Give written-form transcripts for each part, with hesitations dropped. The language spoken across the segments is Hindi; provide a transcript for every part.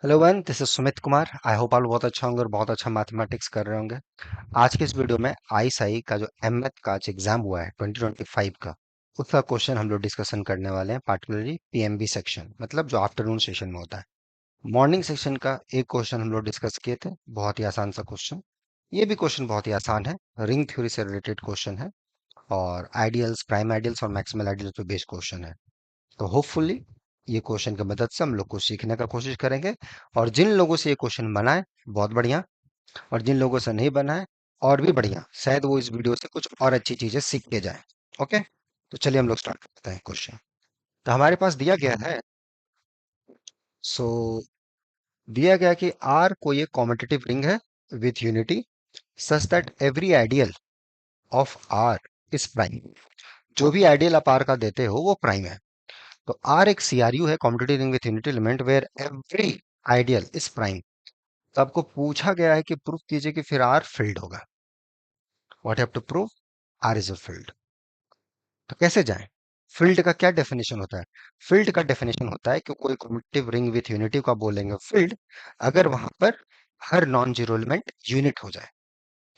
Hello one, this is Sumit Kumar. I hope आप लोग बहुत अच्छा होंगे और बहुत अच्छा मैथमेटिक्स कर रहे होंगे। आज के इस वीडियो में आईएसआई का जो एमएथ का आज एग्जाम हुआ है 2025 का, उसका क्वेश्चन हम लोग डिस्कशन करने वाले हैं। पार्टिकुलरली पीएमबी सेक्शन, मतलब जो आफ्टरनून सेशन में होता है। मॉर्निंग सेशन का एक क्वेश्चन हम लोग डिस्कस किए थे, बहुत ही आसान सा क्वेश्चन। ये भी क्वेश्चन बहुत ही आसान है, रिंग थ्योरी से रिलेटेड क्वेश्चन है और आइडियल्स, प्राइम आइडियल्स और मैक्सिमल आइडियल्स पे बेस्ड क्वेश्चन है। तो होपफुली ये क्वेश्चन की मदद से हम लोग को सीखने का कोशिश करेंगे। और जिन लोगों से ये क्वेश्चन बना है, बहुत बढ़िया। और जिन लोगों से नहीं बना है, और भी बढ़िया। शायद वो इस वीडियो से कुछ और अच्छी चीजें सीख के जाए। ओके, तो चलिए हम लोग स्टार्ट करते हैं क्वेश्चन। तो हमारे पास दिया गया है, सो दिया गया कि आर कोई एक कॉम्पिटिटिव रिंग है with unity such that every ideal of R is prime. जो भी आइडियल आप आर का देते हो वो प्राइम है। तो आर एक सीआरयू है, competitive ring with unity element where every ideal is prime. तो आपको पूछा गया है कि प्रूफ कीजिए कि फिर आर फील्ड होगा। What have to prove? R is a field. तो कैसे जाएं? फील्ड का क्या डेफिनेशन होता है? फील्ड का डेफिनेशन होता है कि कोई कम्यूटेटिव रिंग विथ यूनिटी को आप बोलेंगे फील्ड अगर वहां पर हर नॉन जीरो एलिमेंट यूनिट हो जाए।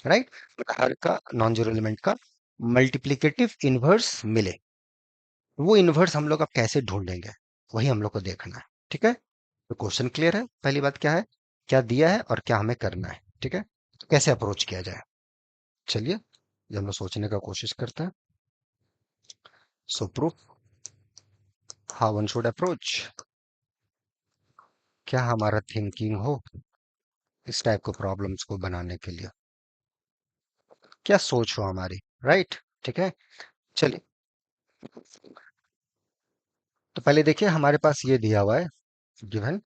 राइट, हर का नॉन जीरो एलिमेंट का मल्टीप्लिकेटिव इनवर्स मिले। वो इनवर्स हम लोग अब कैसे ढूंढेंगे, वही हम लोग को देखना है। ठीक है, तो क्वेश्चन क्लियर है? पहली बात क्या है, क्या दिया है और क्या हमें करना है। ठीक है, तो कैसे अप्रोच किया जाए, चलिए ये हम लोग सोचने का कोशिश करते हैं। सो proof how one should approach. क्या हमारा थिंकिंग हो इस टाइप के प्रॉब्लम्स को बनाने के लिए, क्या सोच हो हमारी। राइट, ठीक है। चलिए, तो पहले देखिए हमारे पास ये दिया हुआ है गिवन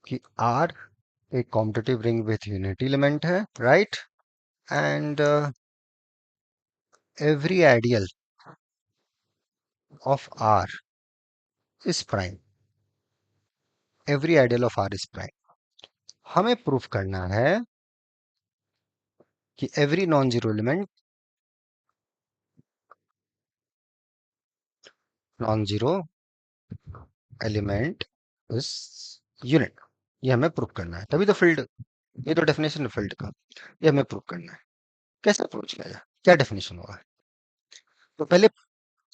कि आर एक competitive ring with unity element है। Right, and every ideal of R is prime. Every ideal of R is prime. हमें प्रूफ करना है कि every non zero element, non zero element is unit. ये हमें प्रूफ करना है, तभी तो फील्ड, ये तो डेफिनेशन है फील्ड का। ये हमें प्रूफ करना है। कैसे अप्रोच किया जाए, क्या डेफिनेशन होगा? तो पहले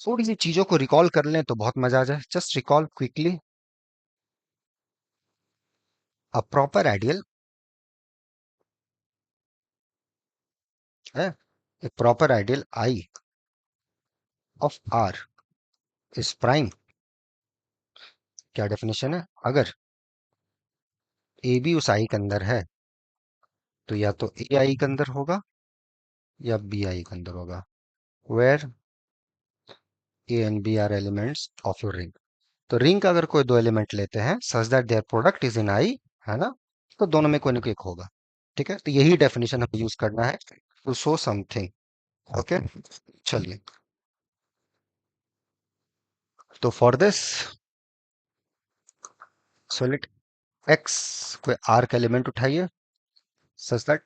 थोड़ी सी चीजों को रिकॉल कर लें तो बहुत मजा आ जाए। Just recall quickly. A proper ideal है, एक proper ideal I of R is prime. क्या डेफिनेशन है? अगर ए बी उस आई के अंदर है तो या तो ए आई के अंदर होगा या बी आई के अंदर होगा। Where A and B are elements of your ring. तो रिंग का अगर कोई दो एलिमेंट लेते हैं such that their product is in I, है ना, तो दोनों में कोई ना कोई एक होगा। ठीक है, तो यही डेफिनेशन हमें यूज करना है टू शो समथिंग। ओके, चलिए। तो for this, so let x, कोई आर का एलिमेंट उठाइए such that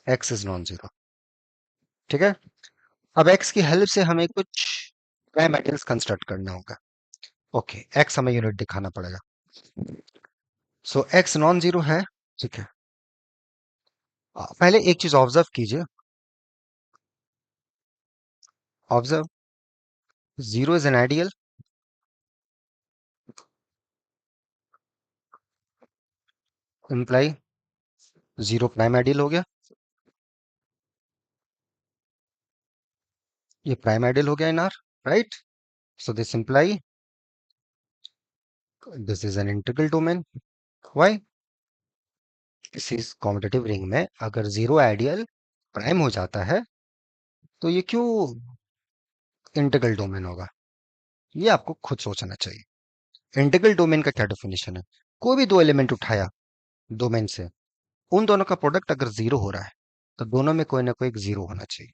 x is non zero. ठीक है, अब एक्स की हेल्प से हमें कुछ प्राइम आइडियल्स कंस्ट्रक्ट करना होगा। ओके, एक्स हमें यूनिट दिखाना पड़ेगा। सो एक्स नॉन जीरो है। ठीक है, पहले एक चीज ऑब्जर्व कीजिए। Observe, zero is an ideal, imply zero prime ideal हो गया। ये प्राइम आइडियल हो गया इन are. Right, so this imply this is an integral domain. Why? इसी कॉम्पिटिटिव रिंग में अगर जीरो आइडियल प्राइम हो जाता है तो ये क्यों इंटीग्रल डोमेन होगा? ये आपको खुद सोचना चाहिए। इंटीग्रल डोमेन का क्या डेफिनेशन है? कोई भी दो एलिमेंट उठाया डोमेन से, उन दोनों का प्रोडक्ट अगर जीरो हो रहा है तो दोनों में कोई ना कोई एक जीरो होना चाहिए।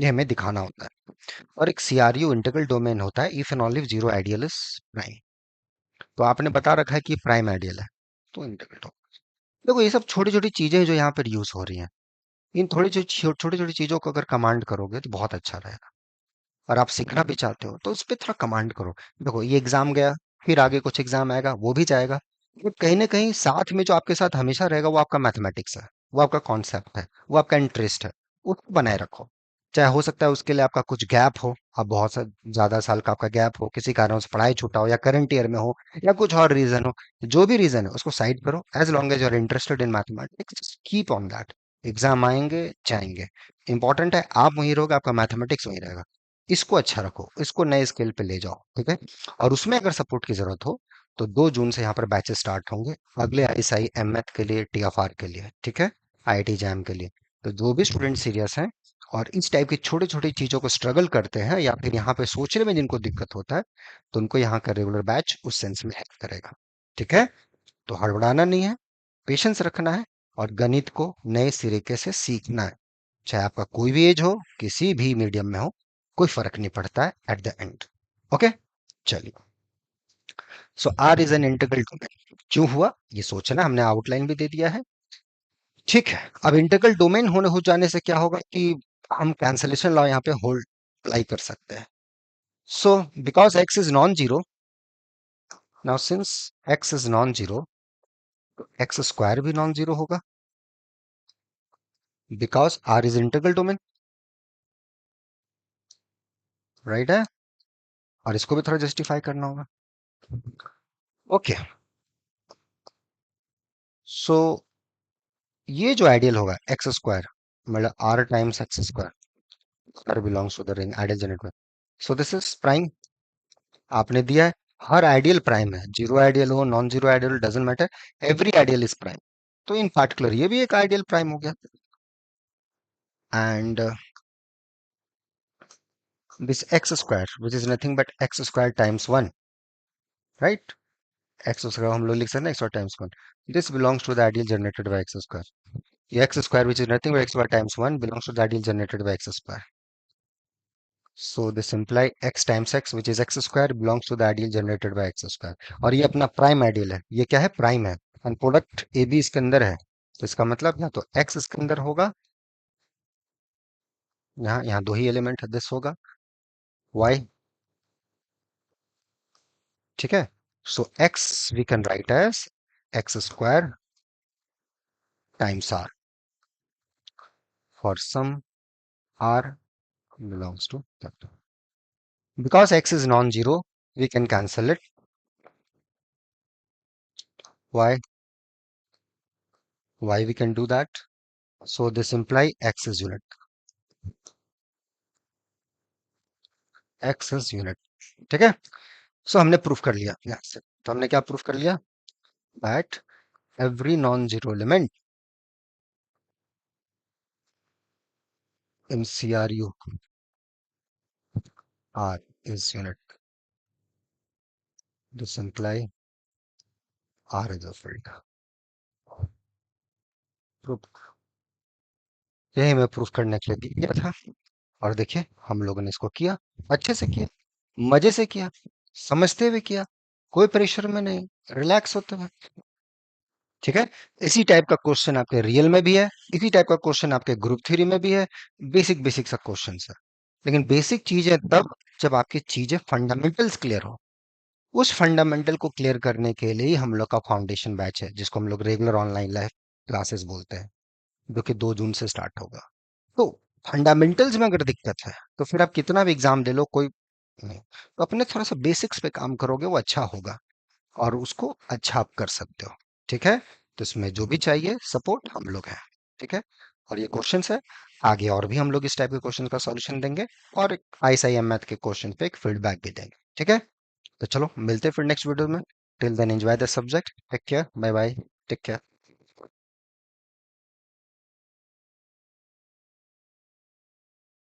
ये हमें दिखाना होता है। और एक सीआरयू इंटीग्रल डोमेन होता है if and only if zero ideal is prime. तो आपने बता रखा है कि प्राइम आइडियल है, तो इंटीग्रल डोमेन। देखो ये सब छोटी छोटी चीजें हैं जो यहाँ पर यूज हो रही हैं। इन थोड़ी छोटी छोटी चीजों को अगर कमांड करोगे तो बहुत अच्छा रहेगा। और आप सीखना भी चाहते हो तो उस पर थोड़ा कमांड करो। देखो ये एग्जाम गया, फिर आगे कुछ एग्जाम आएगा वो भी जाएगा। तो कहीं ना कहीं साथ में जो आपके साथ हमेशा रहेगा वो आपका मैथमेटिक्स है, वो आपका कॉन्सेप्ट है, वो आपका इंटरेस्ट है, उसको बनाए रखो। चाहे हो सकता है उसके लिए आपका कुछ गैप हो, अब बहुत सा ज्यादा साल का आपका गैप हो, किसी कारण से पढ़ाई छूटा हो या करंट ईयर में हो या कुछ और रीजन हो, जो भी रीजन है उसको साइड करो। As long as you are interested in mathematics keep on that. Exam आएंगे जाएंगे, इंपॉर्टेंट है आप वहीं रहोगे, आपका मैथमेटिक्स वहीं रहेगा। इसको अच्छा रखो, इसको नए स्केल पे ले जाओ, ठीक है। और उसमें अगर सपोर्ट की जरूरत हो तो 2 जून से यहाँ पर बैचेस स्टार्ट होंगे, अगले आईएसआई एमएथ के लिए, टीएफआर के लिए, ठीक है, आईआईटी जैम के लिए। तो जो भी स्टूडेंट सीरियस हैं और इस टाइप की छोटी छोटी चीजों को स्ट्रगल करते हैं या फिर यहाँ पे सोचने में जिनको दिक्कत होता है, तो उनको यहाँ का रेगुलर बैच उस सेंस में हेल्प करेगा, ठीक है। तो हड़बड़ाना नहीं है, पेशेंस रखना है और गणित को नए सिरे से सीखना है। चाहे आपका कोई भी एज हो, किसी भी मीडियम में हो, कोई फर्क नहीं पड़ता है एट द एंड। ओके, चलिए। So R is an integral domain, क्यों हुआ ये सोचना, हमने आउटलाइन भी दे दिया है, ठीक है। अब इंटीग्रल डोमेन होने हो जाने से क्या होगा कि हम कैंसलेशन लॉ यहाँ पे होल्ड अप्लाई कर सकते हैं। So because x is non zero, now since x is non zero, x square भी नॉन जीरो होगा, because R is integral domain, right है। और इसको भी थोड़ा जस्टिफाई करना होगा। ओके, सो ये जो आइडियल होगा एक्स स्क्वायर, मतलब R times x square, R belongs to the ring ideal generator. So this is prime, आपने दिया है। हर आइडियल प्राइम है, जीरो आइडियल हो non zero ideal doesn't matter, every ideal is prime. तो इन पार्टिकुलर ये भी एक आइडियल प्राइम हो गया। And this X square which is nothing but X square times one, right. X square हम लोग लिख सकते हैं X times one, this belongs to the ideal generated by X square. ये X square which is nothing but X square times one belongs to the ideal generated by X square. So this imply x times x which is x square belongs to the ideal generated by x square। और ये अपना प्राइम आइडियल है, ये क्या है प्राइम है, एंड प्रोडक्ट ए बी इसके अंदर है। तो इसका मतलब या तो x इसके अंदर होगा, यहाँ यहाँ दो ही एलिमेंट है, दिस होगा y, ठीक है। So x we can write as x square times R for some r belongs to that। Because x is non-zero, we can cancel it, y we can do that। So this imply x is unit, x is unit, ठीक है। सो हमने प्रूफ कर लिया यहाँ से, तो हमने क्या प्रूफ कर लिया, that every non zero element in C R U R is unit, this imply R is a field. Proof, यही मैं प्रूफ करने के लिए दिया था। और देखिए हम लोगों ने इसको किया, अच्छे से किया, मजे से किया, समझते हुए किया, कोई प्रेशर में नहीं, रिलैक्स होते हुए, ठीक है। इसी टाइप का क्वेश्चन आपके रियल में भी है, इसी टाइप का क्वेश्चन आपके ग्रुप थ्योरी में भी है। बेसिक बेसिक सा क्वेश्चन है, लेकिन बेसिक चीजें तब जब आपकी चीजें फंडामेंटल्स क्लियर हो। उस फंडामेंटल को क्लियर करने के लिए ही हम लोग का फाउंडेशन बैच है, जिसको हम लोग रेगुलर ऑनलाइन लाइव क्लासेस बोलते हैं, जो कि 2 जून से स्टार्ट होगा। तो फंडामेंटल्स में अगर दिक्कत है तो फिर आप कितना भी एग्जाम दे लो कोई नहीं, तो अपने थोड़ा सा बेसिक्स पे काम करोगे वो अच्छा होगा, और उसको अच्छा आप कर सकते हो, ठीक है। तो इसमें जो भी चाहिए सपोर्ट हम लोग हैं, ठीक है। और ये क्वेश्चंस है, आगे और भी हम लोग इस टाइप के क्वेश्चन का सॉल्यूशन देंगे, और आईएसआईएम मैथ के क्वेश्चन पे एक फीडबैक भी देंगे, ठीक है। तो चलो मिलते हैं फिर नेक्स्ट वीडियो में। Till then enjoy the subject, take care, bye bye, take care.